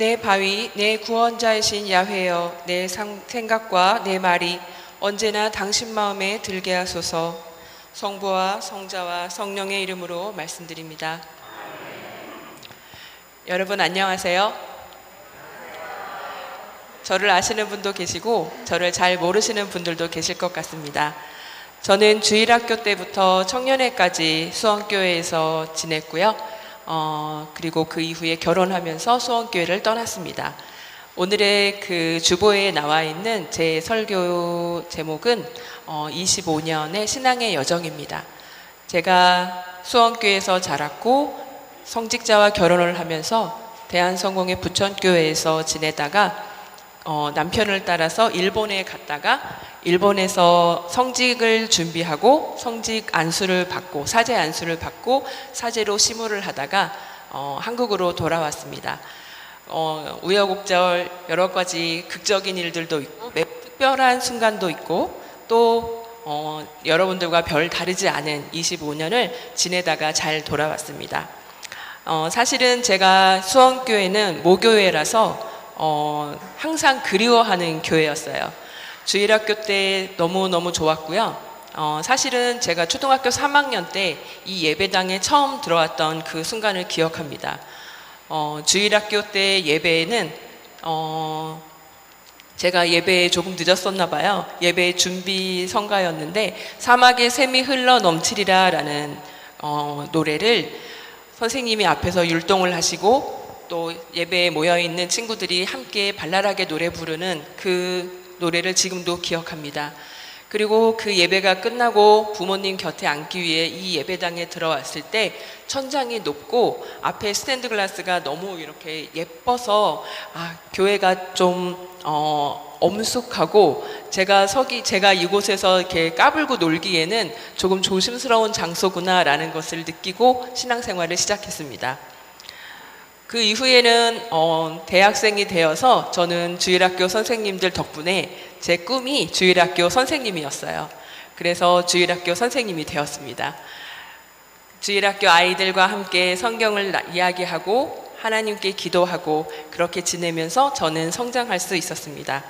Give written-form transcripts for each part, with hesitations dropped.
내 바위, 내 구원자이신 야훼여, 내 생각과 내 말이 언제나 당신 마음에 들게 하소서. 성부와 성자와 성령의 이름으로 말씀드립니다. 여러분 안녕하세요. 저를 아시는 분도 계시고 저를 잘 모르시는 분들도 계실 것 같습니다. 저는 주일학교 때부터 청년회까지 수원교회에서 지냈고요. 그리고 그 이후에 결혼하면서 수원교회를 떠났습니다. 오늘의 그 주보에 나와 있는 제 설교 제목은 25년의 신앙의 여정입니다. 제가 수원교회에서 자랐고 성직자와 결혼을 하면서 대한성공회 부천교회에서 지내다가 남편을 따라서 일본에 갔다가 일본에서 성직을 준비하고 성직 안수를 받고 사제 안수를 받고 사제로 시무를 하다가 한국으로 돌아왔습니다. 우여곡절 여러 가지 극적인 일들도 있고 매우 특별한 순간도 있고 또 여러분들과 별 다르지 않은 25년을 지내다가 잘 돌아왔습니다. 사실은 제가 수원교회는 모교회라서 항상 그리워하는 교회였어요. 주일학교 때 너무너무 좋았고요. 사실은 제가 초등학교 3학년 때 이 예배당에 처음 들어왔던 그 순간을 기억합니다. 주일학교 때 예배에는 제가 예배에 조금 늦었었나 봐요. 예배 준비 성가였는데 사막의 샘이 흘러 넘치리라 라는 노래를 선생님이 앞에서 율동을 하시고 또 예배에 모여있는 친구들이 함께 발랄하게 노래 부르는 그 노래를 지금도 기억합니다. 그리고 그 예배가 끝나고 부모님 곁에 앉기 위해 이 예배당에 들어왔을 때 천장이 높고 앞에 스탠드 글라스가 너무 이렇게 예뻐서 교회가 좀 엄숙하고 제가 이곳에서 이렇게 까불고 놀기에는 조금 조심스러운 장소구나라는 것을 느끼고 신앙생활을 시작했습니다. 그 이후에는 대학생이 되어서 저는 주일학교 선생님들 덕분에 제 꿈이 주일학교 선생님이었어요. 그래서 주일학교 선생님이 되었습니다. 주일학교 아이들과 함께 성경을 이야기하고 하나님께 기도하고 그렇게 지내면서 저는 성장할 수 있었습니다.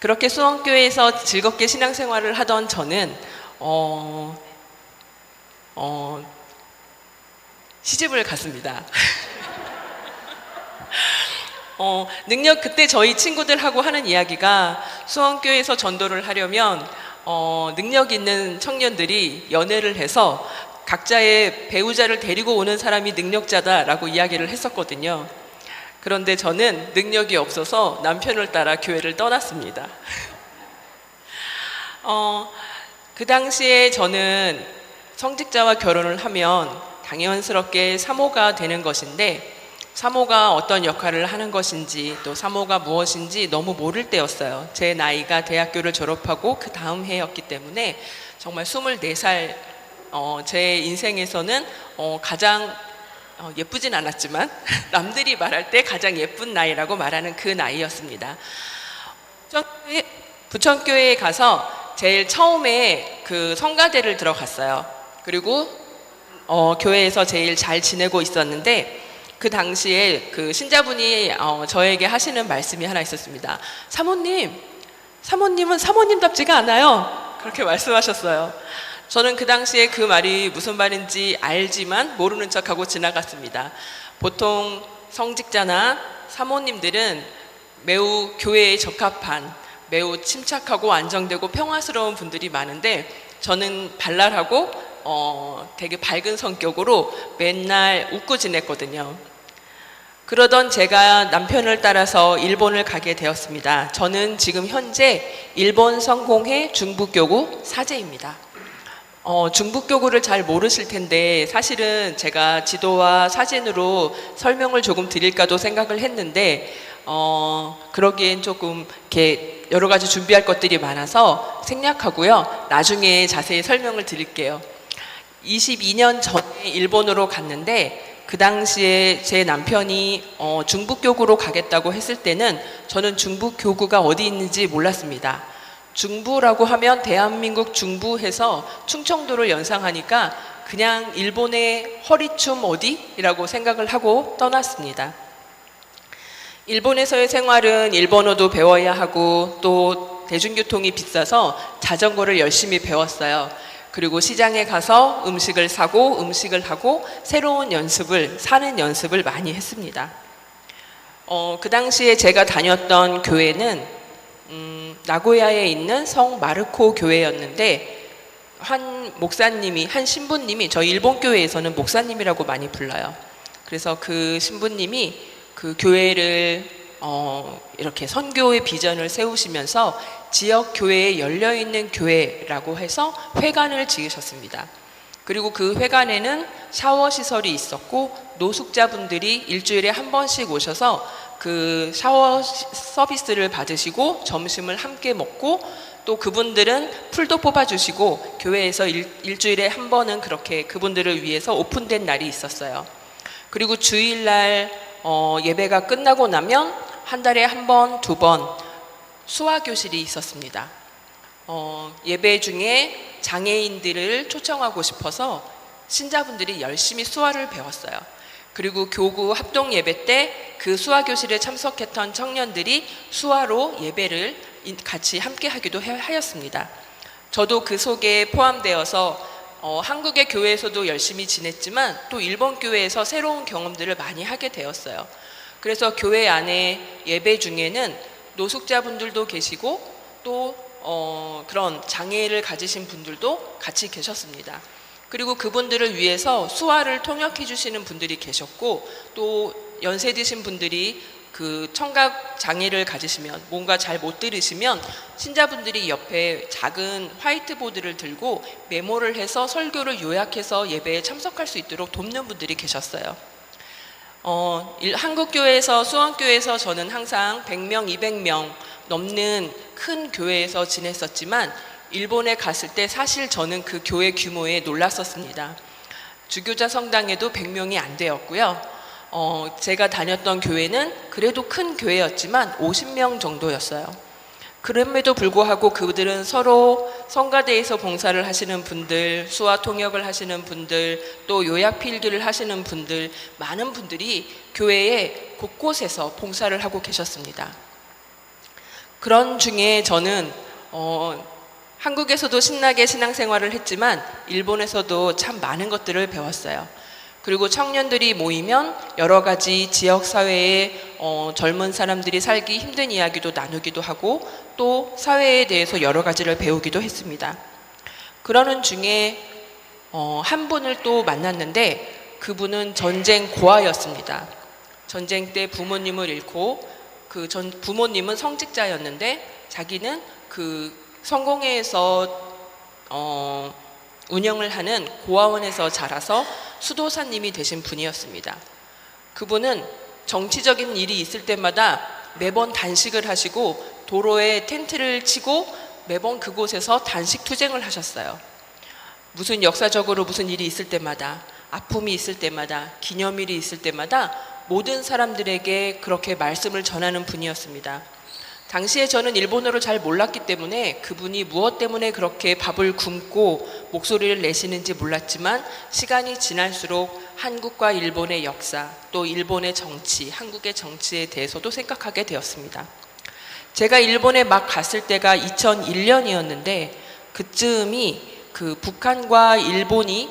그렇게 수원교회에서 즐겁게 신앙생활을 하던 저는 시집을 갔습니다. 그때 저희 친구들하고 하는 이야기가 수원교회에서 전도를 하려면 능력 있는 청년들이 연애를 해서 각자의 배우자를 데리고 오는 사람이 능력자다라고 이야기를 했었거든요. 그런데 저는 능력이 없어서 남편을 따라 교회를 떠났습니다. 그 당시에 저는 성직자와 결혼을 하면 당연스럽게 사모가 되는 것인데 사모가 어떤 역할을 하는 것인지 또 사모가 무엇인지 너무 모를 때였어요. 제 나이가 대학교를 졸업하고 그 다음 해였기 때문에 정말 24살 제 인생에서는 가장 예쁘진 않았지만 남들이 말할 때 가장 예쁜 나이라고 말하는 그 나이였습니다. 부천교회에 가서 제일 처음에 그 성가대를 들어갔어요. 그리고 교회에서 제일 잘 지내고 있었는데 그 당시에 그 신자분이 저에게 하시는 말씀이 하나 있었습니다. 사모님은 사모님답지가 않아요. 그렇게 말씀하셨어요. 저는 그 당시에 그 말이 무슨 말인지 알지만 모르는 척하고 지나갔습니다. 보통 성직자나 사모님들은 매우 교회에 적합한 매우 침착하고 안정되고 평화스러운 분들이 많은데 저는 발랄하고 되게 밝은 성격으로 맨날 웃고 지냈거든요. 그러던 제가 남편을 따라서 일본을 가게 되었습니다. 저는 지금 현재 일본 성공회 중부교구 사제입니다. 중부교구를 잘 모르실 텐데 사실은 제가 지도와 사진으로 설명을 조금 드릴까도 생각을 했는데 그러기엔 조금 이렇게 여러 가지 준비할 것들이 많아서 생략하고요. 나중에 자세히 설명을 드릴게요. 22년 전에 일본으로 갔는데 그 당시에 제 남편이 중부교구로 가겠다고 했을 때는 저는 중부교구가 어디 있는지 몰랐습니다. 중부라고 하면 대한민국 중부해서 충청도를 연상하니까 그냥 일본의 허리춤 어디라고 생각을 하고 떠났습니다. 일본에서의 생활은 일본어도 배워야 하고 또 대중교통이 비싸서 자전거를 열심히 배웠어요. 그리고 시장에 가서 음식을 사고 음식을 하고 새로운 연습을, 사는 연습을 많이 했습니다. 그 당시에 제가 다녔던 교회는 나고야에 있는 성 마르코 교회였는데 한 목사님이, 한 신부님이, 저희 일본 교회에서는 목사님이라고 많이 불러요. 그래서 그 신부님이 그 교회를 이렇게 선교의 비전을 세우시면서 지역 교회에 열려있는 교회라고 해서 회관을 지으셨습니다. 그리고 그 회관에는 샤워 시설이 있었고 노숙자분들이 일주일에 한 번씩 오셔서 그 샤워 서비스를 받으시고 점심을 함께 먹고 또 그분들은 풀도 뽑아주시고 교회에서 일주일에 한 번은 그렇게 그분들을 위해서 오픈된 날이 있었어요. 그리고 주일날 예배가 끝나고 나면 한 달에 한 번, 두 번 수화교실이 있었습니다. 예배 중에 장애인들을 초청하고 싶어서 신자분들이 열심히 수화를 배웠어요. 그리고 교구 합동 예배 때 그 수화교실에 참석했던 청년들이 수화로 예배를 같이 함께 하기도 하였습니다. 저도 그 속에 포함되어서 한국의 교회에서도 열심히 지냈지만 또 일본 교회에서 새로운 경험들을 많이 하게 되었어요. 그래서 교회 안에 예배 중에는 노숙자분들도 계시고 또 그런 장애를 가지신 분들도 같이 계셨습니다. 그리고 그분들을 위해서 수화를 통역해 주시는 분들이 계셨고 또 연세 드신 분들이 그 청각 장애를 가지시면 뭔가 잘 못 들으시면 신자분들이 옆에 작은 화이트보드를 들고 메모를 해서 설교를 요약해서 예배에 참석할 수 있도록 돕는 분들이 계셨어요. 한국교회에서 수원교회에서 저는 항상 100명, 200명 넘는 큰 교회에서 지냈었지만 일본에 갔을 때 사실 저는 그 교회 규모에 놀랐었습니다. 주교자 성당에도 100명이 안 되었고요. 제가 다녔던 교회는 그래도 큰 교회였지만 50명 정도였어요. 그럼에도 불구하고 그들은 서로 성가대에서 봉사를 하시는 분들, 수화 통역을 하시는 분들, 또 요약 필기를 하시는 분들, 많은 분들이 교회에 곳곳에서 봉사를 하고 계셨습니다. 그런 중에 저는 한국에서도 신나게 신앙생활을 했지만 일본에서도 참 많은 것들을 배웠어요. 그리고 청년들이 모이면 여러 가지 지역사회에 젊은 사람들이 살기 힘든 이야기도 나누기도 하고 또 사회에 대해서 여러 가지를 배우기도 했습니다. 그러는 중에 한 분을 또 만났는데 그분은 전쟁 고아였습니다. 전쟁 때 부모님을 잃고 그 부모님은 성직자였는데 자기는 그 성공회에서 운영을 하는 고아원에서 자라서 수도사님이 되신 분이었습니다. 그분은 정치적인 일이 있을 때마다 매번 단식을 하시고 도로에 텐트를 치고 매번 그곳에서 단식 투쟁을 하셨어요. 무슨 역사적으로 무슨 일이 있을 때마다, 아픔이 있을 때마다, 기념일이 있을 때마다 모든 사람들에게 그렇게 말씀을 전하는 분이었습니다. 당시에 저는 일본어를 잘 몰랐기 때문에 그분이 무엇 때문에 그렇게 밥을 굶고 목소리를 내시는지 몰랐지만 시간이 지날수록 한국과 일본의 역사, 또 일본의 정치, 한국의 정치에 대해서도 생각하게 되었습니다. 제가 일본에 막 갔을 때가 2001년이었는데 그쯤이 그 북한과 일본이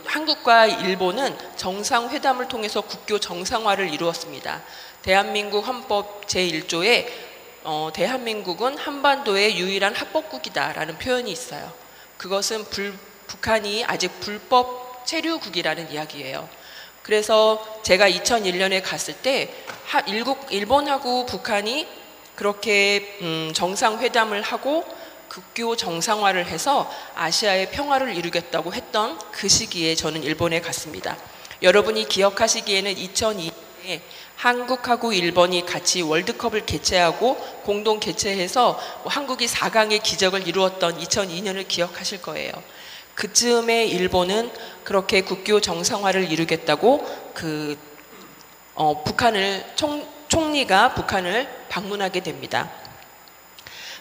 한국과 일본은 정상회담을 통해서 국교 정상화를 이루었습니다. 대한민국 헌법 제1조에 대한민국은 한반도의 유일한 합법국이다라는 표현이 있어요. 그것은 북한이 아직 불법 체류국이라는 이야기예요. 그래서 제가 2001년에 갔을 때 일본하고 북한이 그렇게 정상회담을 하고 국교 정상화를 해서 아시아의 평화를 이루겠다고 했던 그 시기에 저는 일본에 갔습니다. 여러분이 기억하시기에는 2002년에 한국하고 일본이 같이 월드컵을 개최하고 공동 개최해서 한국이 4강의 기적을 이루었던 2002년을 기억하실 거예요. 그쯤에 일본은 그렇게 국교 정상화를 이루겠다고 총리가 북한을 방문하게 됩니다.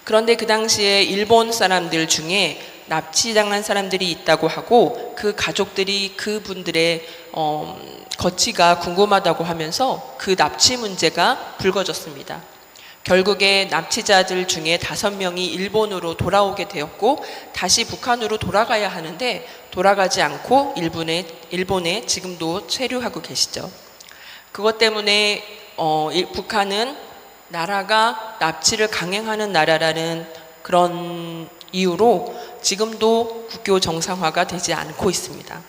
그런데 그 당시에 일본 사람들 중에 납치당한 사람들이 있다고 하고 그 가족들이 그분들의 거치가 궁금하다고 하면서 그 납치 문제가 불거졌습니다. 결국에 납치자들 중에 5명이 일본으로 돌아오게 되었고 다시 북한으로 돌아가야 하는데 돌아가지 않고 일본에 지금도 체류하고 계시죠. 그것 때문에 북한은 나라가 납치를 강행하는 나라라는 그런 이유로 지금도 국교 정상화가 되지 않고 있습니다.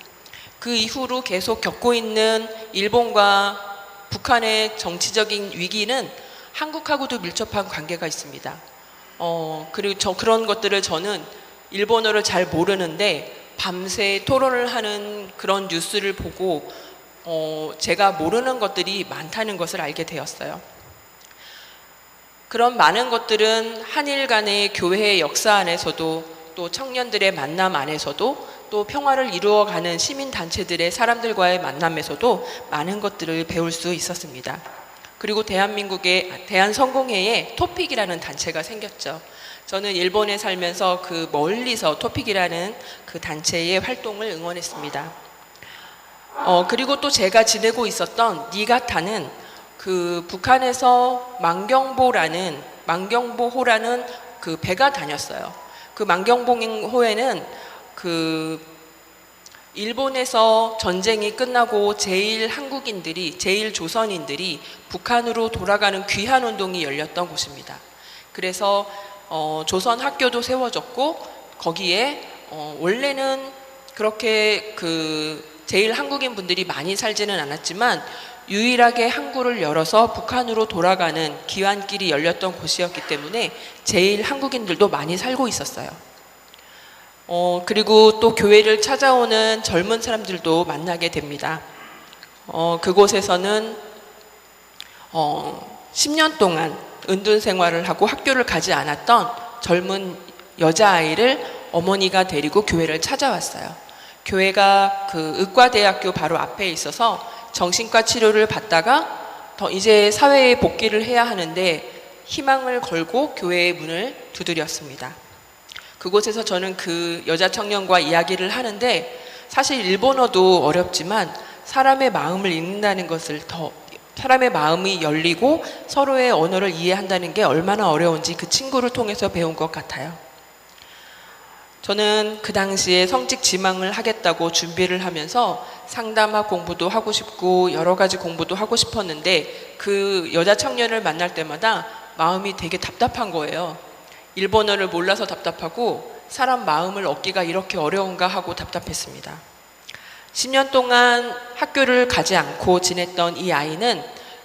그 이후로 계속 겪고 있는 일본과 북한의 정치적인 위기는 한국하고도 밀접한 관계가 있습니다. 그리고 그런 것들을 저는 일본어를 잘 모르는데 밤새 토론을 하는 그런 뉴스를 보고 제가 모르는 것들이 많다는 것을 알게 되었어요. 그런 많은 것들은 한일 간의 교회의 역사 안에서도 또 청년들의 만남 안에서도 또 평화를 이루어가는 시민단체들의 사람들과의 만남에서도 많은 것들을 배울 수 있었습니다. 그리고 대한민국의 대한성공회에 토픽이라는 단체가 생겼죠. 저는 일본에 살면서 그 멀리서 토픽이라는 그 단체의 활동을 응원했습니다. 그리고 또 제가 지내고 있었던 니가타는 그 북한에서 만경보호라는 그 배가 다녔어요. 그 만경보호에는 그 일본에서 전쟁이 끝나고 제일 조선인들이 북한으로 돌아가는 귀환 운동이 열렸던 곳입니다. 그래서 조선 학교도 세워졌고 거기에 원래는 그렇게 그 제일 한국인 분들이 많이 살지는 않았지만 유일하게 항구를 열어서 북한으로 돌아가는 귀환길이 열렸던 곳이었기 때문에 제일 한국인들도 많이 살고 있었어요. 그리고 또 교회를 찾아오는 젊은 사람들도 만나게 됩니다. 그곳에서는 10년 동안 은둔 생활을 하고 학교를 가지 않았던 젊은 여자아이를 어머니가 데리고 교회를 찾아왔어요. 교회가 그 의과대학교 바로 앞에 있어서 정신과 치료를 받다가 이제 사회에 복귀를 해야 하는데 희망을 걸고 교회의 문을 두드렸습니다. 그곳에서 저는 그 여자 청년과 이야기를 하는데 사실 일본어도 어렵지만 사람의 마음을 읽는다는 것을 사람의 마음이 열리고 서로의 언어를 이해한다는 게 얼마나 어려운지 그 친구를 통해서 배운 것 같아요. 저는 그 당시에 성직 지망을 하겠다고 준비를 하면서 상담학 공부도 하고 싶고 여러 가지 공부도 하고 싶었는데 그 여자 청년을 만날 때마다 마음이 되게 답답한 거예요. 일본어를 몰라서 답답하고 사람 마음을 얻기가 이렇게 어려운가 하고 답답했습니다. 10년 동안 학교를 가지 않고 지냈던 이 아이는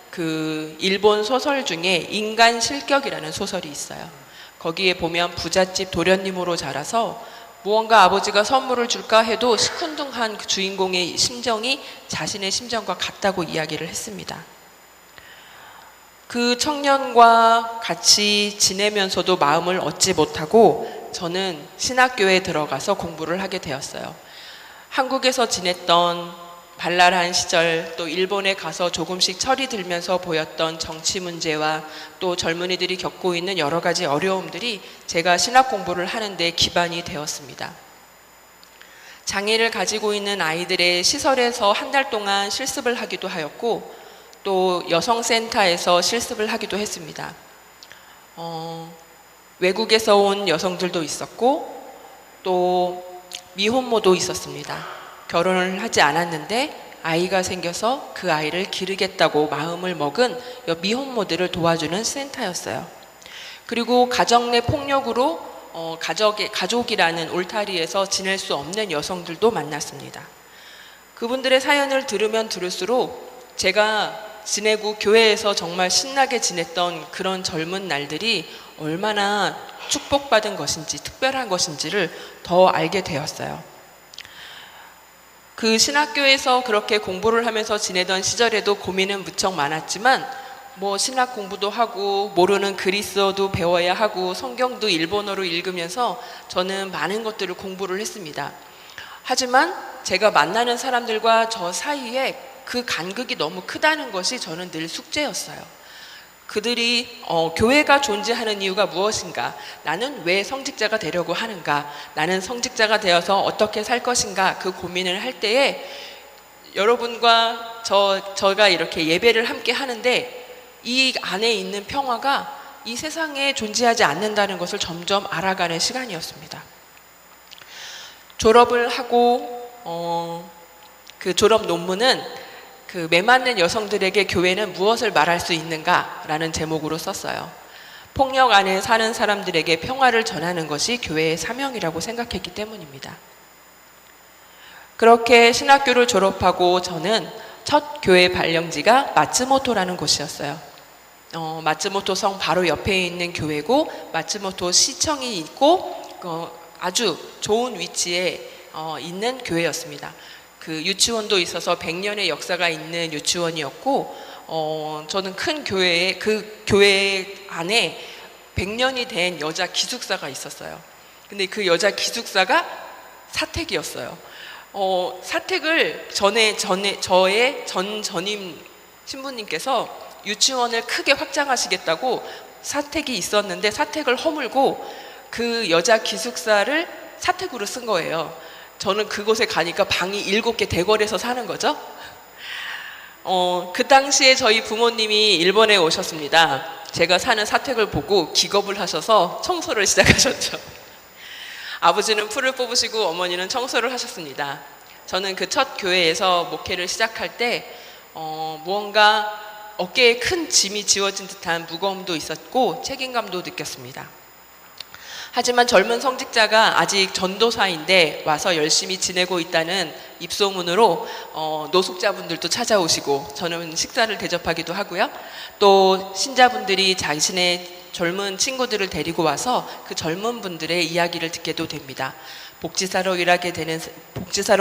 그 일본 소설 중에 인간 실격이라는 소설이 있어요. 거기에 보면 부잣집 도련님으로 자라서 무언가 아버지가 선물을 줄까 해도 시큰둥한 그 주인공의 심정이 자신의 심정과 같다고 이야기를 했습니다. 그 청년과 같이 지내면서도 마음을 얻지 못하고 저는 신학교에 들어가서 공부를 하게 되었어요. 한국에서 지냈던 발랄한 시절, 또 일본에 가서 조금씩 철이 들면서 보였던 정치 문제와 또 젊은이들이 겪고 있는 여러 가지 어려움들이 제가 신학 공부를 하는데 기반이 되었습니다. 장애를 가지고 있는 아이들의 시설에서 한 달 동안 실습을 하기도 하였고 또 여성센터에서 실습을 하기도 했습니다. 외국에서 온 여성들도 있었고 또 미혼모도 있었습니다. 결혼을 하지 않았는데 아이가 생겨서 그 아이를 기르겠다고 마음을 먹은 미혼모들을 도와주는 센터였어요. 그리고 가정 내 폭력으로 가족이라는 울타리에서 지낼 수 없는 여성들도 만났습니다. 그분들의 사연을 들으면 들을수록 제가 지내고 교회에서 정말 신나게 지냈던 그런 젊은 날들이 얼마나 축복받은 것인지 특별한 것인지를 더 알게 되었어요. 그 신학교에서 그렇게 공부를 하면서 지내던 시절에도 고민은 무척 많았지만 신학 공부도 하고 모르는 그리스어도 배워야 하고 성경도 일본어로 읽으면서 저는 많은 것들을 공부를 했습니다. 하지만 제가 만나는 사람들과 저 사이에 그 간극이 너무 크다는 것이 저는 늘 숙제였어요. 그들이 교회가 존재하는 이유가 무엇인가? 나는 왜 성직자가 되려고 하는가? 나는 성직자가 되어서 어떻게 살 것인가? 그 고민을 할 때에 여러분과 저가 이렇게 예배를 함께 하는데 이 안에 있는 평화가 이 세상에 존재하지 않는다는 것을 점점 알아가는 시간이었습니다. 졸업을 하고 그 졸업 논문은 그 매맞는 여성들에게 교회는 무엇을 말할 수 있는가라는 제목으로 썼어요. 폭력 안에 사는 사람들에게 평화를 전하는 것이 교회의 사명이라고 생각했기 때문입니다. 그렇게 신학교를 졸업하고 저는 첫 교회 발령지가 마츠모토라는 곳이었어요. 마츠모토 성 바로 옆에 있는 교회고 마츠모토 시청이 있고 아주 좋은 위치에 있는 교회였습니다. 그 유치원도 있어서 100년의 역사가 있는 유치원이었고 저는 큰 교회에 그 교회 안에 100년이 된 여자 기숙사가 있었어요. 근데 그 여자 기숙사가 사택이었어요. 사택을 저의 전임 신부님께서 유치원을 크게 확장하시겠다고 사택이 있었는데 사택을 허물고 그 여자 기숙사를 사택으로 쓴 거예요. 저는 그곳에 가니까 방이 7개 대궐에서 사는 거죠. 그 당시에 저희 부모님이 일본에 오셨습니다. 제가 사는 사택을 보고 기겁을 하셔서 청소를 시작하셨죠. 아버지는 풀을 뽑으시고 어머니는 청소를 하셨습니다. 저는 그 첫 교회에서 목회를 시작할 때 무언가 어깨에 큰 짐이 지워진 듯한 무거움도 있었고 책임감도 느꼈습니다. 하지만 젊은 성직자가 아직 전도사인데 와서 열심히 지내고 있다는 입소문으로 노숙자분들도 찾아오시고 저는 식사를 대접하기도 하고요. 또 신자분들이 자신의 젊은 친구들을 데리고 와서 그 젊은 분들의 이야기를 듣게도 됩니다. 복지사로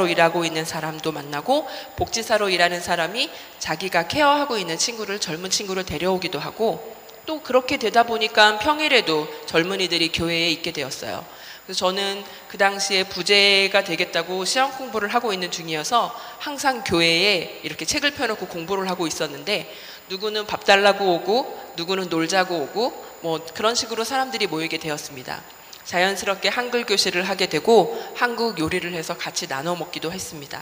일하고 있는 사람도 만나고 복지사로 일하는 사람이 자기가 케어하고 있는 젊은 친구를 데려오기도 하고 또 그렇게 되다 보니까 평일에도 젊은이들이 교회에 있게 되었어요. 그래서 저는 그 당시에 부제가 되겠다고 시험 공부를 하고 있는 중이어서 항상 교회에 이렇게 책을 펴놓고 공부를 하고 있었는데 누구는 밥 달라고 오고 누구는 놀자고 오고 뭐 그런 식으로 사람들이 모이게 되었습니다. 자연스럽게 한글 교실을 하게 되고 한국 요리를 해서 같이 나눠 먹기도 했습니다.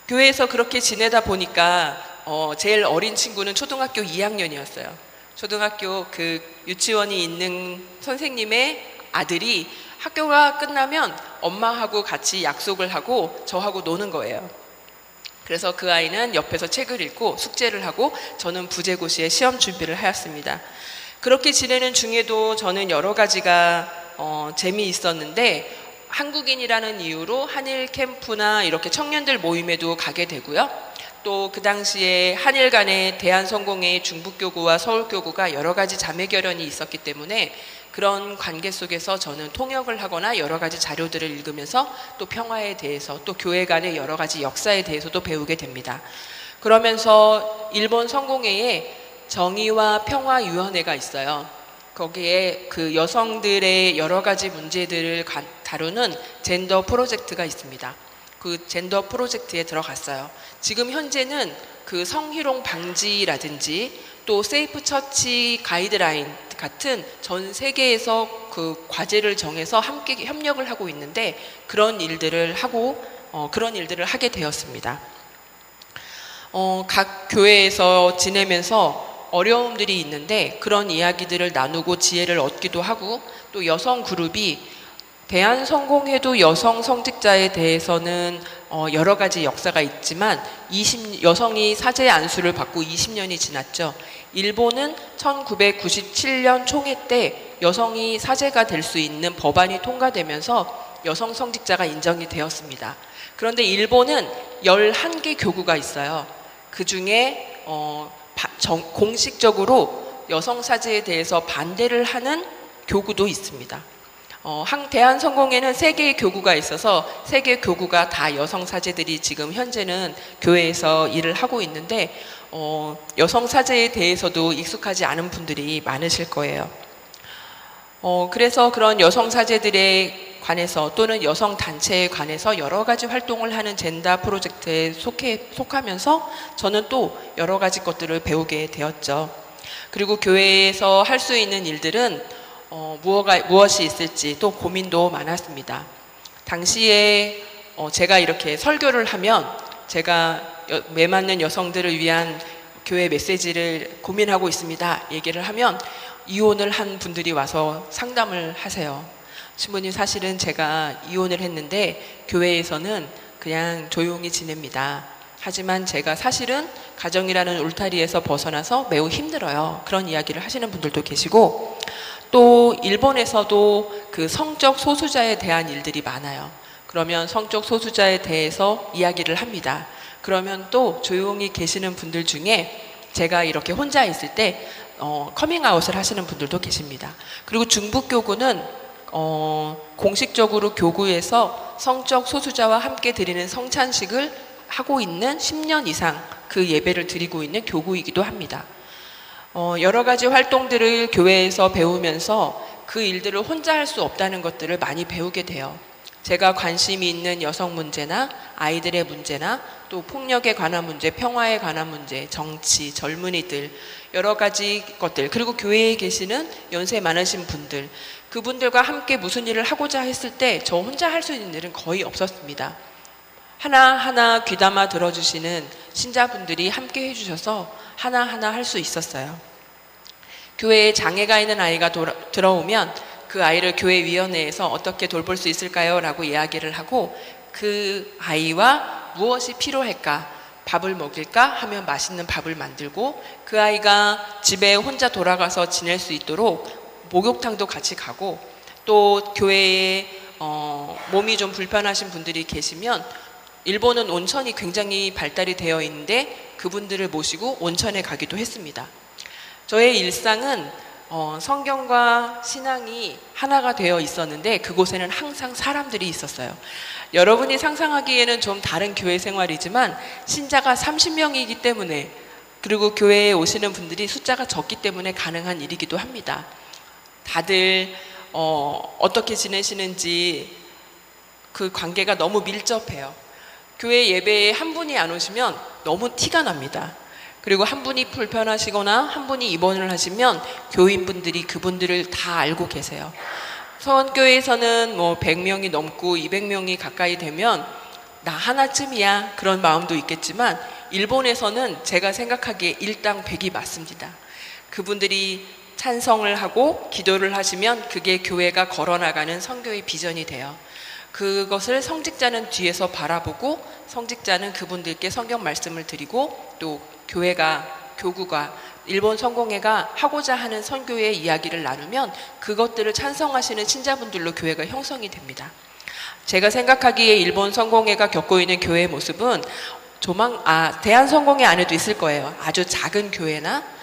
교회에서 그렇게 지내다 보니까 제일 어린 친구는 초등학교 2학년이었어요. 초등학교 그 유치원이 있는 선생님의 아들이 학교가 끝나면 엄마하고 같이 약속을 하고 저하고 노는 거예요. 그래서 그 아이는 옆에서 책을 읽고 숙제를 하고 저는 부제고시에 시험 준비를 하였습니다. 그렇게 지내는 중에도 저는 여러 가지가 재미있었는데 한국인이라는 이유로 한일 캠프나 이렇게 청년들 모임에도 가게 되고요. 또 그 당시에 한일 간의 대한성공회의 중북교구와 서울교구가 여러 가지 자매결연이 있었기 때문에 그런 관계 속에서 저는 통역을 하거나 여러 가지 자료들을 읽으면서 또 평화에 대해서 또 교회 간의 여러 가지 역사에 대해서도 배우게 됩니다. 그러면서 일본 성공회에 정의와 평화위원회가 있어요. 거기에 그 여성들의 여러 가지 문제들을 다루는 젠더 프로젝트가 있습니다. 그 젠더 프로젝트에 들어갔어요. 지금 현재는 그 성희롱 방지라든지 또 세이프 처치 가이드라인 같은 전 세계에서 그 과제를 정해서 함께 협력을 하고 있는데 그런 일들을 하게 되었습니다. 각 교회에서 지내면서 어려움들이 있는데 그런 이야기들을 나누고 지혜를 얻기도 하고 또 여성 그룹이 대한성공회도 여성 성직자에 대해서는 여러 가지 역사가 있지만 여성이 사제 안수를 받고 20년이 지났죠. 일본은 1997년 총회 때 여성이 사제가 될 수 있는 법안이 통과되면서 여성 성직자가 인정이 되었습니다. 그런데 일본은 11개 교구가 있어요. 그 중에 공식적으로 여성 사제에 대해서 반대를 하는 교구도 있습니다. 대한성공회는 3개의 교구가 있어서 3개 교구가 다 여성 사제들이 지금 현재는 교회에서 일을 하고 있는데 여성 사제에 대해서도 익숙하지 않은 분들이 많으실 거예요. 그래서 그런 여성 사제들에 관해서 또는 여성 단체에 관해서 여러 가지 활동을 하는 젠더 프로젝트에 속하면서 저는 또 여러 가지 것들을 배우게 되었죠. 그리고 교회에서 할 수 있는 일들은 무엇이 있을지 또 고민도 많았습니다. 당시에 제가 이렇게 설교를 하면 제가 매맞는 여성들을 위한 교회 메시지를 고민하고 있습니다. 얘기를 하면 이혼을 한 분들이 와서 상담을 하세요. 신부님, 사실은 제가 이혼을 했는데 교회에서는 그냥 조용히 지냅니다. 하지만 제가 사실은 가정이라는 울타리에서 벗어나서 매우 힘들어요. 그런 이야기를 하시는 분들도 계시고, 또 일본에서도 그 성적 소수자에 대한 일들이 많아요. 그러면 성적 소수자에 대해서 이야기를 합니다. 그러면 또 조용히 계시는 분들 중에 제가 이렇게 혼자 있을 때 커밍아웃을 하시는 분들도 계십니다. 그리고 중북교구는 공식적으로 교구에서 성적 소수자와 함께 드리는 성찬식을 하고 있는 10년 이상 그 예배를 드리고 있는 교구이기도 합니다. 여러 가지 활동들을 교회에서 배우면서 그 일들을 혼자 할 수 없다는 것들을 많이 배우게 돼요. 제가 관심이 있는 여성 문제나 아이들의 문제나 또 폭력에 관한 문제, 평화에 관한 문제, 정치, 젊은이들, 여러 가지 것들, 그리고 교회에 계시는 연세 많으신 분들, 그분들과 함께 무슨 일을 하고자 했을 때 저 혼자 할 수 있는 일은 거의 없었습니다. 하나하나 귀담아 들어주시는 신자분들이 함께 해주셔서 하나하나 할 수 있었어요. 교회에 장애가 있는 아이가 들어오면 그 아이를 교회위원회에서 어떻게 돌볼 수 있을까요? 라고 이야기를 하고 그 아이와 무엇이 필요할까? 밥을 먹일까? 하면 맛있는 밥을 만들고 그 아이가 집에 혼자 돌아가서 지낼 수 있도록 목욕탕도 같이 가고 또 교회에 몸이 좀 불편하신 분들이 계시면 일본은 온천이 굉장히 발달이 되어 있는데 그분들을 모시고 온천에 가기도 했습니다. 저의 일상은 성경과 신앙이 하나가 되어 있었는데 그곳에는 항상 사람들이 있었어요. 여러분이 상상하기에는 좀 다른 교회 생활이지만 신자가 30명이기 때문에 그리고 교회에 오시는 분들이 숫자가 적기 때문에 가능한 일이기도 합니다. 다들 어떻게 지내시는지 그 관계가 너무 밀접해요. 교회 예배에 한 분이 안 오시면 너무 티가 납니다. 그리고 한 분이 불편하시거나 한 분이 입원을 하시면 교인분들이 그분들을 다 알고 계세요. 서원교회에서는 100명이 넘고 200명이 가까이 되면 나 하나쯤이야 그런 마음도 있겠지만 일본에서는 제가 생각하기에 일당 100이 맞습니다. 그분들이 찬성을 하고 기도를 하시면 그게 교회가 걸어나가는 선교의 비전이 돼요. 그것을 성직자는 뒤에서 바라보고 성직자는 그분들께 성경 말씀을 드리고 또 교구가 일본 성공회가 하고자 하는 선교의 이야기를 나누면 그것들을 찬성하시는 신자분들로 교회가 형성이 됩니다. 제가 생각하기에 일본 성공회가 겪고 있는 교회의 모습은 대한성공회 안에도 있을 거예요. 아주 작은 교회나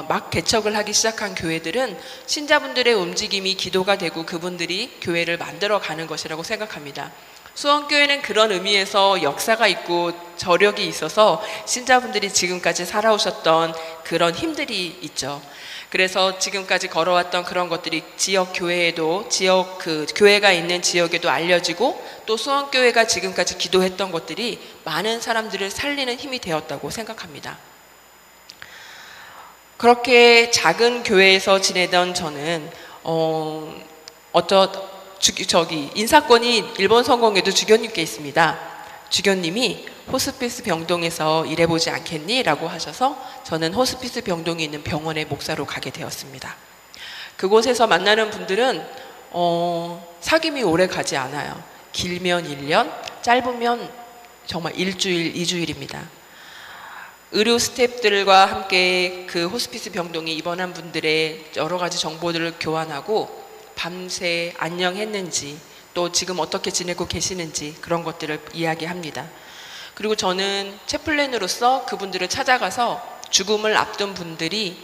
막 개척을 하기 시작한 교회들은 신자분들의 움직임이 기도가 되고 그분들이 교회를 만들어가는 것이라고 생각합니다. 수원교회는 그런 의미에서 역사가 있고 저력이 있어서 신자분들이 지금까지 살아오셨던 그런 힘들이 있죠. 그래서 지금까지 걸어왔던 그런 것들이 지역 교회에도 교회가 있는 지역에도 알려지고 또 수원교회가 지금까지 기도했던 것들이 많은 사람들을 살리는 힘이 되었다고 생각합니다. 그렇게 작은 교회에서 지내던 저는 인사권이 일본 성공회도 주교님께 있습니다. 주교님이 호스피스 병동에서 일해보지 않겠니? 라고 하셔서 저는 호스피스 병동이 있는 병원의 목사로 가게 되었습니다. 그곳에서 만나는 분들은 사귐이 오래 가지 않아요. 길면 1년, 짧으면 정말 일주일, 2주일입니다. 의료 스태프들과 함께 그 호스피스 병동에 입원한 분들의 여러 가지 정보들을 교환하고 밤새 안녕했는지 또 지금 어떻게 지내고 계시는지 그런 것들을 이야기합니다. 그리고 저는 채플랜으로서 그분들을 찾아가서 죽음을 앞둔 분들이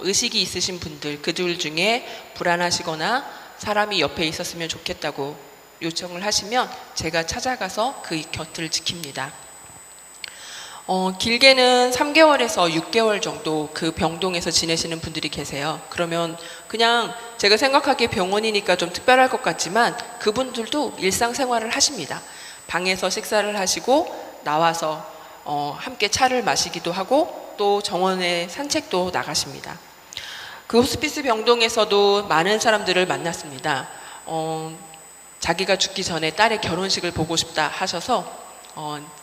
의식이 있으신 분들 그들 중에 불안하시거나 사람이 옆에 있었으면 좋겠다고 요청을 하시면 제가 찾아가서 그 곁을 지킵니다. 길게는 3개월에서 6개월 정도 그 병동에서 지내시는 분들이 계세요. 그러면 그냥 제가 생각하기에 병원이니까 좀 특별할 것 같지만 그분들도 일상생활을 하십니다. 방에서 식사를 하시고 나와서 함께 차를 마시기도 하고 또 정원에 산책도 나가십니다. 그 호스피스 병동에서도 많은 사람들을 만났습니다. 자기가 죽기 전에 딸의 결혼식을 보고 싶다 하셔서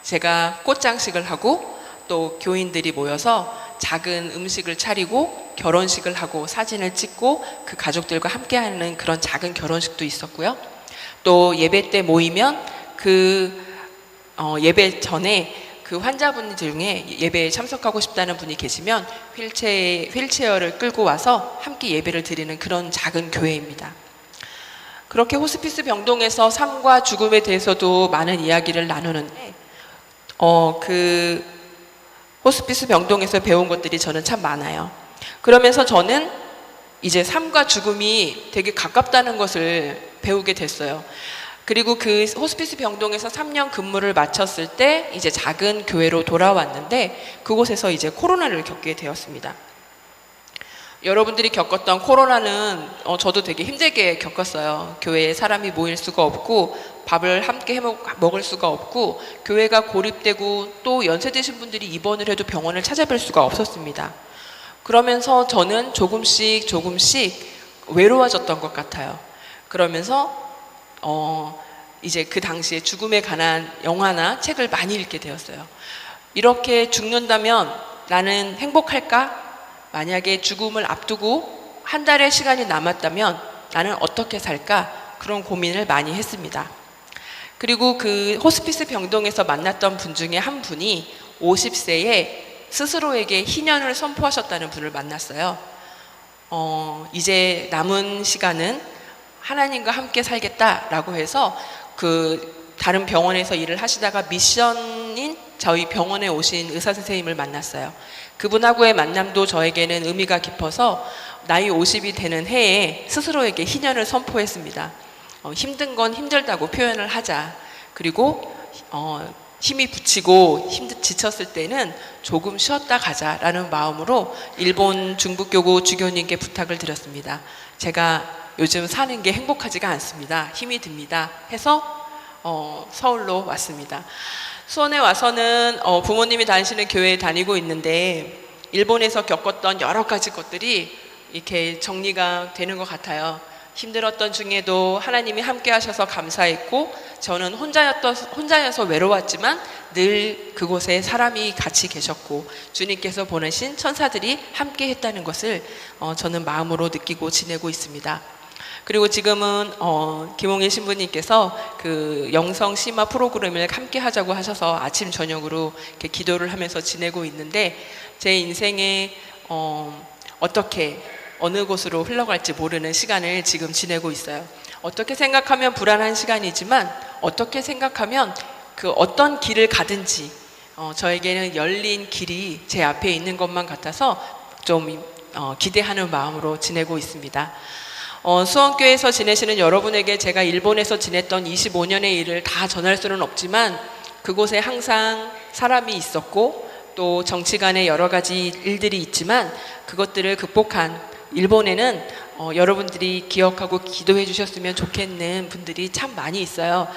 제가 꽃장식을 하고 또 교인들이 모여서 작은 음식을 차리고 결혼식을 하고 사진을 찍고 그 가족들과 함께하는 그런 작은 결혼식도 있었고요. 또 예배 때 모이면 그 예배 전에 그 환자분 중에 예배에 참석하고 싶다는 분이 계시면 휠체어를 끌고 와서 함께 예배를 드리는 그런 작은 교회입니다. 그렇게 호스피스 병동에서 삶과 죽음에 대해서도 많은 이야기를 나누는데 그 호스피스 병동에서 배운 것들이 저는 참 많아요. 그러면서 저는 이제 삶과 죽음이 되게 가깝다는 것을 배우게 됐어요. 그리고 그 호스피스 병동에서 3년 근무를 마쳤을 때 이제 작은 교회로 돌아왔는데 그곳에서 이제 코로나를 겪게 되었습니다. 여러분들이 겪었던 코로나는 저도 되게 힘들게 겪었어요. 교회에 사람이 모일 수가 없고 밥을 함께 먹을 수가 없고 교회가 고립되고 또 연세 드신 분들이 입원을 해도 병원을 찾아뵐 수가 없었습니다. 그러면서 저는 조금씩 외로워졌던 것 같아요. 그러면서 이제 그 당시에 죽음에 관한 영화나 책을 많이 읽게 되었어요. 이렇게 죽는다면 나는 행복할까? 만약에 죽음을 앞두고 한 달의 시간이 남았다면 나는 어떻게 살까? 그런 고민을 많이 했습니다. 그리고 그 호스피스 병동에서 만났던 분 중에 한 분이 50세에 스스로에게 희년을 선포하셨다는 분을 만났어요. 이제 남은 시간은 하나님과 함께 살겠다라고 해서 그 다른 병원에서 일을 하시다가 미션인 저희 병원에 오신 의사 선생님을 만났어요. 그분하고의 만남도 저에게는 의미가 깊어서 나이 50이 되는 해에 스스로에게 희년을 선포했습니다. 힘든 건 힘들다고 표현을 하자. 그리고 힘이 붙이고 지쳤을 때는 조금 쉬었다 가자라는 마음으로 일본 중부교구 주교님께 부탁을 드렸습니다. 제가 요즘 사는 게 행복하지가 않습니다. 힘이 듭니다. 해서 서울로 왔습니다. 수원에 와서는 부모님이 다니시는 교회에 다니고 있는데 일본에서 겪었던 여러 가지 것들이 이렇게 정리가 되는 것 같아요. 힘들었던 중에도 하나님이 함께 하셔서 감사했고 저는 혼자여서 외로웠지만 늘 그곳에 사람이 같이 계셨고 주님께서 보내신 천사들이 함께 했다는 것을 저는 마음으로 느끼고 지내고 있습니다. 그리고 지금은 김홍일 신부님께서 그 영성 심화 프로그램을 함께 하자고 하셔서 아침 저녁으로 이렇게 기도를 하면서 지내고 있는데 제 인생에 어떻게 어느 곳으로 흘러갈지 모르는 시간을 지금 지내고 있어요. 어떻게 생각하면 불안한 시간이지만 어떻게 생각하면 그 어떤 길을 가든지 저에게는 열린 길이 제 앞에 있는 것만 같아서 좀 기대하는 마음으로 지내고 있습니다. 수원교회에서 지내시는 여러분에게 제가 일본에서 지냈던 25년의 일을 다 전할 수는 없지만 그곳에 항상 사람이 있었고 또 정치 간의 여러 가지 일들이 있지만 그것들을 극복한 일본에는 여러분들이 기억하고 기도해 주셨으면 좋겠는 분들이 참 많이 있어요.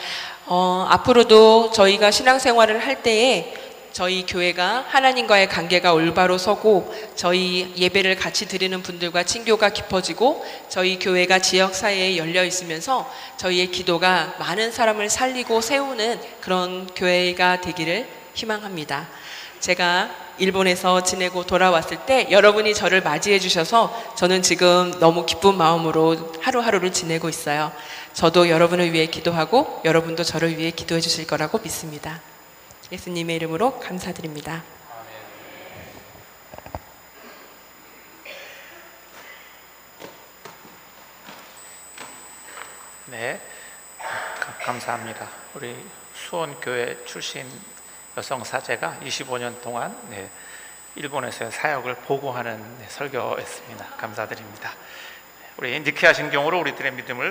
앞으로도 저희가 신앙생활을 할 때에 저희 교회가 하나님과의 관계가 올바로 서고 저희 예배를 같이 드리는 분들과 친교가 깊어지고 저희 교회가 지역사회에 열려 있으면서 저희의 기도가 많은 사람을 살리고 세우는 그런 교회가 되기를 희망합니다. 제가 일본에서 지내고 돌아왔을 때 여러분이 저를 맞이해 주셔서 저는 지금 너무 기쁜 마음으로 하루하루를 지내고 있어요. 저도 여러분을 위해 기도하고 여러분도 저를 위해 기도해 주실 거라고 믿습니다. 예수님의 이름으로 감사드립니다. 네, 감사합니다. 우리 수원교회 출신 여성 사제가 25년 동안 일본에서의 사역을 보고하는 설교였습니다. 감사드립니다. 우리 니케아 신경으로 우리들의 믿음을